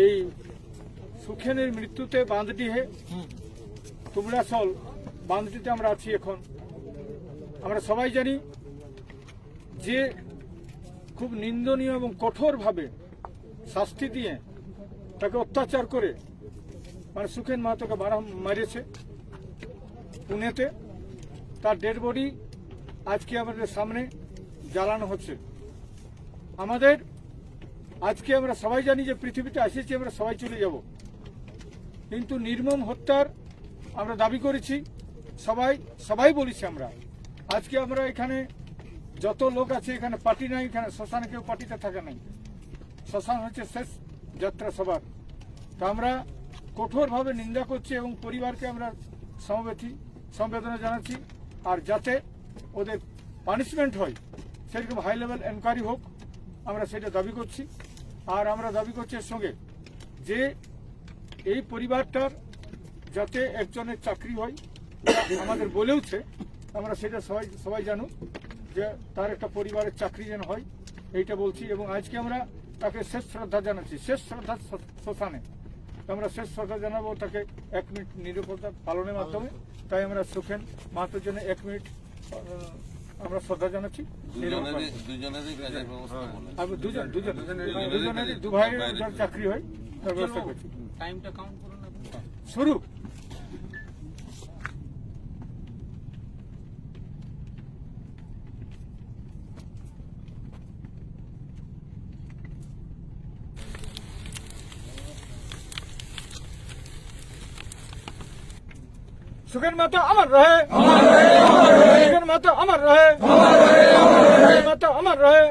এই সুখেনের মৃত্যুতে বাঁধডিহে তুমড়াসল বাঁধটিতে আমরা আছি এখন। আমরা সবাই জানি যে খুব নিন্দনীয় এবং কঠোরভাবে শাস্তি দিয়ে তাকে অত্যাচার করে মানে সুখেন মাহাতোকে মারিয়েছে পুনেতে। তার ডেড বডি আজকে আমাদের সামনে জ্বালানো হচ্ছে। আমাদের আজকে আমরা সবাই জানি যে পৃথিবীতে এসেছি আমরা সবাই চলে যাব, কিন্তু নির্মম হত্যার আমরা দাবি করেছি, সবাই বলেছি। আমরা আজকে আমরা এখানে যত লোক আছে এখানে পার্টি নাই, এখানে শ্মশানে কেউ পার্টিতে থাকে নাই। শ্মশান হচ্ছে শেষ যাত্রা সবার। তা আমরা কঠোরভাবে নিন্দা করছি এবং পরিবারকে আমরা সমবেদনা জানাচ্ছি। আর যাতে ওদের পানিশমেন্ট হয় সেরকম হাই লেভেল এনকোয়ারি হোক আমরা সেটা দাবি করছি। আর আমরা দাবি করছি এর সঙ্গে যে এই পরিবারটার যাতে একজনের চাকরি হয়, আমাদের বলেওছে, আমরা সেটা সবাই জানুক যে তার একটা পরিবারের চাকরি যেন হয়, এইটা বলছি। এবং আজকে আমরা তাকে শেষ শ্রদ্ধা জানাচ্ছি, শেষ শ্রদ্ধা শ্মশানে আমরা শেষ শ্রদ্ধা জানাবো তাকে 1 মিনিট নিরাপত্তা পালনের মাধ্যমে। তাই আমরা সুখেন মাহাতোর জন্য 1 মিনিট আমরা শ্রদ্ধা জানাচ্ছি। দুজনেরই 2 ভাইয়ের চাকরি হয় তার ব্যবস্থা করছি। শুরু सुखन माता अमर रहे, सुखन माता अमर रहे, सुखन माता अमर रहे।